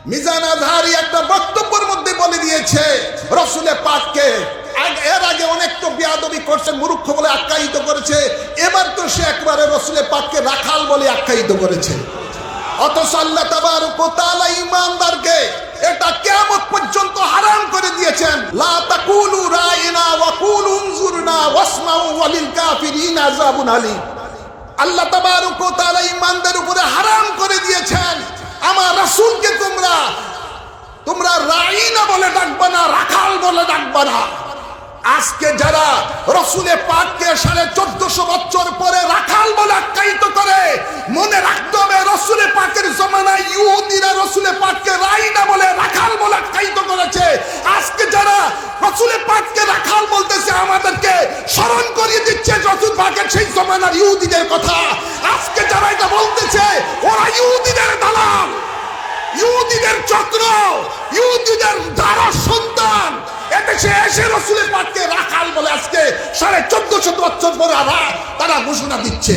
মিজান আজহারি একটা বক্তব্যের মধ্যে বলে দিয়েছে রাসূলের পাককে এর আগে অনেক তো বেয়াদবি করছে, মূর্খ বলে আখ্যায়িত করেছে, এবার তো সে একবারে রাসূলের পাককে রাখাল বলে আখ্যায়িত করেছে। অথচ আল্লাহ তাবারক ওয়া তাআলা ঈমানদারকে এটা কিয়ামত পর্যন্ত হারাম করে দিয়েছেন। লা তাকুলু রাইনা ওয়া কুলু উনজুরনা ওয়াসমাউ ওয়ালিল কাফিরিন আযাবুন আলীম। আল্লাহ তাবারক ওয়া তাআলা ঈমানদার উপরে হারাম করে দিয়েছেন আমার রাসূলকে তোমরা রাইনা বলে ডাকবা না, রাখাল বলে ডাকবা না। আজকে যারা রাসূলের পাককে 1450 বছর পরে রাখাল বলে আখ্যায়িত করে, মনে রাখতে হবে রাসূলের পাকের জমানায় ইহুদিরা রাসূলের পাককে রাইনা বলে রাখাল বলে আখ্যায়িত করেছে। আজকে যারা রাসূলের পাককে রাখাল বলতেছে আমাদেরকে স্মরণ করিয়ে দিচ্ছে রাসূল পাকের সেই জমানার ইহুদিদের কথা। আজকে যারা এটা বলতেছে ওরা ইহুদিদের দালাল, ইহুদিদের চক্র, ইহুদিদের দ্বারা সন্তান। এদেশে এসে রাসূলের পাককে রাখাল বলে আজকে 1450 বছর পরে তারা ঘোষণা দিচ্ছে।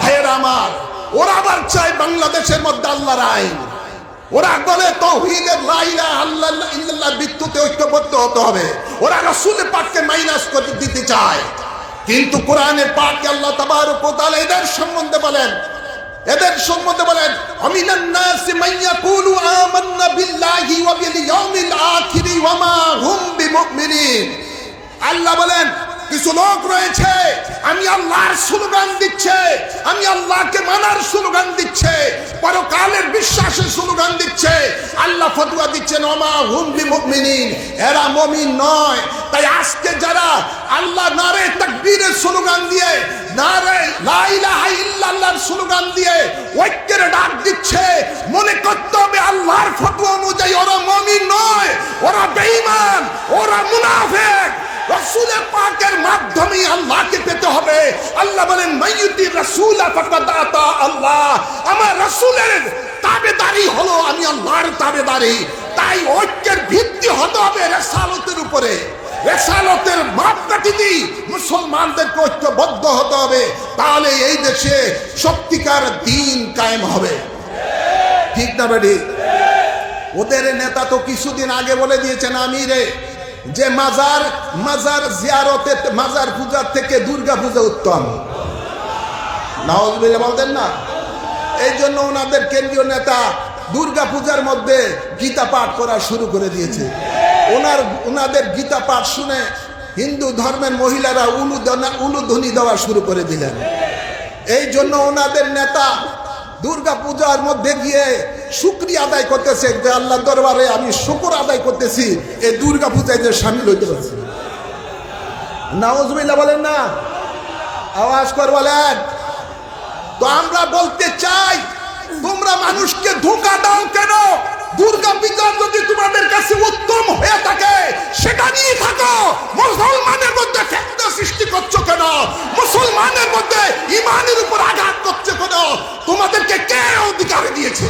ভাইয়েরা আমার, ওরা আবার চায় বাংলাদেশের মধ্যে আল্লাহর আইন। ওরা বলে তাওহীদের লা ইলাহা ইল্লাল্লাহ ভিত্তিতে ঐক্যবদ্ধ হতে হবে। ওরা রাসূলের পাককে মাইনাস করে দিতে চায়। কিন্তু কোরআনের পাকে আল্লাহ তাবারক ওয়া তাআলা এদের সম্বন্ধে বলেন আমিনান নাসি মান ইয়াকুলু আমান্না বিল্লাহি ওয়া বিল ইয়াউমিল আখির ওয়া মা হুম বিমুমিনিন। আল্লাহ বলেন কিছু লোক রয়েছে আমি আল্লাহর স্লোগান দিচ্ছে, আমি আল্লাহকে মানার স্লোগান দিচ্ছে, পরকালের বিশ্বাসের স্লোগান দিচ্ছে। আল্লাহ ফতোয়া দিচ্ছেন ওয়া মা হুম বিমুমিনিন, এরা মুমিন নয়। তাই আজকে যারা আল্লাহ নারে তাকবীরের স্লোগান দিয়ে, নারে লা ইলাহা ইল্লাল্লাহর স্লোগান দিয়ে ঐক্যের ডাক দিচ্ছে, মনে করতে হবে আল্লাহর ফতোয়া অনুযায়ী ওরা মুমিন নয়, ওরা বেঈমান, ওরা মুনাফিক। রাসূলের পাকের মাধ্যমে আল্লাহকে পেতে হবে। আল্লাহ বলেন মাইয়ুতি রাসূলা ফাকাদ আতা আল্লাহ। আমার রাসূলের তাবেদারি হলো আমি আল্লাহর তাবেদারি। তাই ঐক্যের ভিত্তি হতে হবে রিসালাতের উপরে। রিসালাতের মাপকাঠি মুসলমানদেরকে ঐক্যবদ্ধ হতে হবে, তাহলে এই দেশে সত্যিকার দ্বীন কায়েম হবে। ঠিক না বেটি? ওদের নেতা তো কিছুদিন আগে বলে দিয়েছেন আমিরে যে মাজার জিয়ারতে, মাজার পূজার থেকে দুর্গা পূজা উত্তম। নাউজুবিল্লাহ বলতেন না? এই জন্য ওনাদের কেন্দ্রীয় নেতা দুর্গা পূজার মধ্যে গীতা পাঠ করা শুরু করে দিয়েছে। ওনাদের গীতা পাঠ শুনে হিন্দু ধর্মের মহিলারা উলুধ্বনি দেওয়া শুরু করে দিলেন। এই জন্য ওনাদের নেতা দুর্গা পূজার মধ্যে গিয়ে শুকরিয়া আদায় করতেছে যে আল্লাহ দরবারে আমি শুকর আদায় করতেছি এই দুর্গা পূজায় যে শামিল হইতে পারছি। নাউজুবিল্লাহ বলেন না? আওয়াজ করে বলেন। তো আমরা বলতে চাই তোমরা মানুষকে ধোঁকা দাও কেন? দুর্গা পূজা যদি তোমাদের কাছে উত্তম হয়ে থাকে সেটা নিয়ে থাকো। মুসলমানের মধ্যে ফিতনা সৃষ্টি করছো কেন? মুসলমানের মধ্যে ঈমানের উপর আঘাত করছো কেন? তোমাদেরকে কে অধিকার দিয়েছে?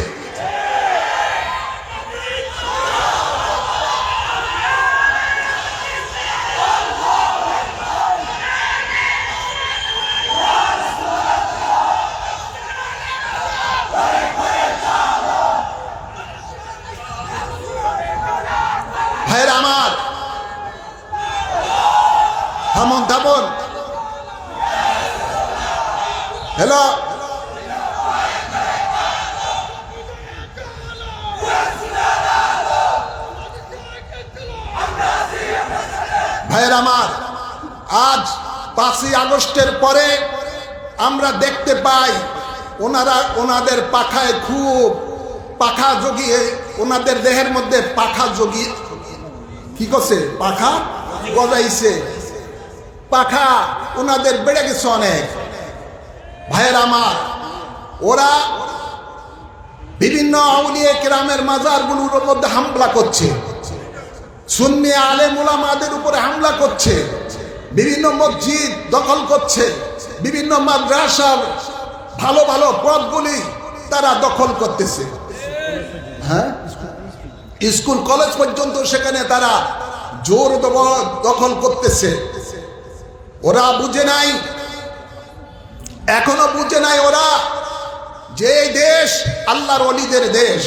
ভাইরা আমার, থামুন। হ্যালো, ভাইরা আমার, আজ 5ই আগস্টের পরে আমরা দেখতে পাই ওনাদের পাখায় খুব পাখা জগিয়ে, ওনাদের দেহের মধ্যে পাখা জগিয়ে কি করছে? পাখা গজাইছে, পাখা ওনাদের বেড়ে গেছে অনেক। ভাইয়ের আমার, ওরা বিভিন্ন আউলিয়া কেরামের মাজারগুলোর মধ্যে হামলা করছে, সুন্নি আলেম উলামাদের উপরে হামলা করছে, বিভিন্ন মসজিদ দখল করছে, বিভিন্ন মাদ্রাসার ভালো ভালো পদগুলি তারা দখল করতেছে। হ্যাঁ, স্কুল কলেজ পর্যন্ত সেখানে তারা জোর দখল করতেছে। ওরা বুঝে নাই, এখনো বুঝে নাই ওরা যে দেশ আল্লাহর ওলিদের দেশ,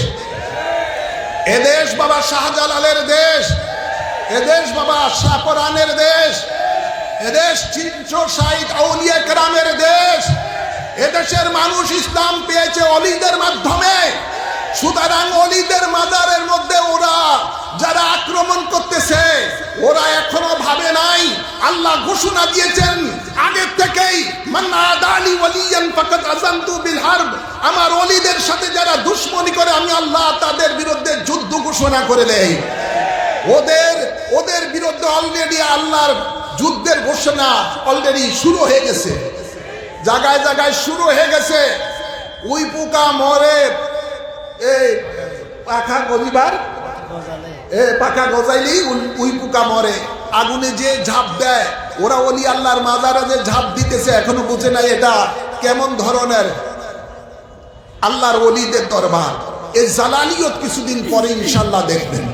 এদেশ বাবা শাহজালালের দেশ, এদেশ বাবা শাহপরানের দেশ, এদেশ 360 আউলিয়া কেরামের দেশ। এদেশের মানুষ ইসলাম পেয়েছে অলিদের মাধ্যমে। সুতরাং অলিদের মাজারের মধ্যে ওরা যারা আক্রমণ করতেছে, ওরা এখনো ভাবে নাই। আল্লাহ ঘোষণা দিয়েছেন আগে থেকেই, মান আদালি ওয়ালিয়ান ফাকাদ আযানতু বিল হারব। আমার অলিদের সাথে যারা দুশমনি করে আমি আল্লাহ তাদের বিরুদ্ধে যুদ্ধ ঘোষণা করে দেই। ওদের বিরুদ্ধে অলরেডি আল্লাহর যুদ্ধের ঘোষণা অলরেডি শুরু হয়ে গেছে, জায়গায় জায়গায় শুরু হয়ে গেছে। উই পোকা মরে, এই পাখা গজিবার পাখা গজাইলি উই পোকা মরে, আগুনে যে ঝাঁপ দেয়। ওরা ওলি আল্লাহর মাজারে যে ঝাঁপ দিতেছে এখনো বুঝে নাই এটা কেমন ধরনের আল্লাহর ওলিদের দরবার। এই জালালিয়ত কিছুদিন পরে ইনশাল্লাহ দেখবেন।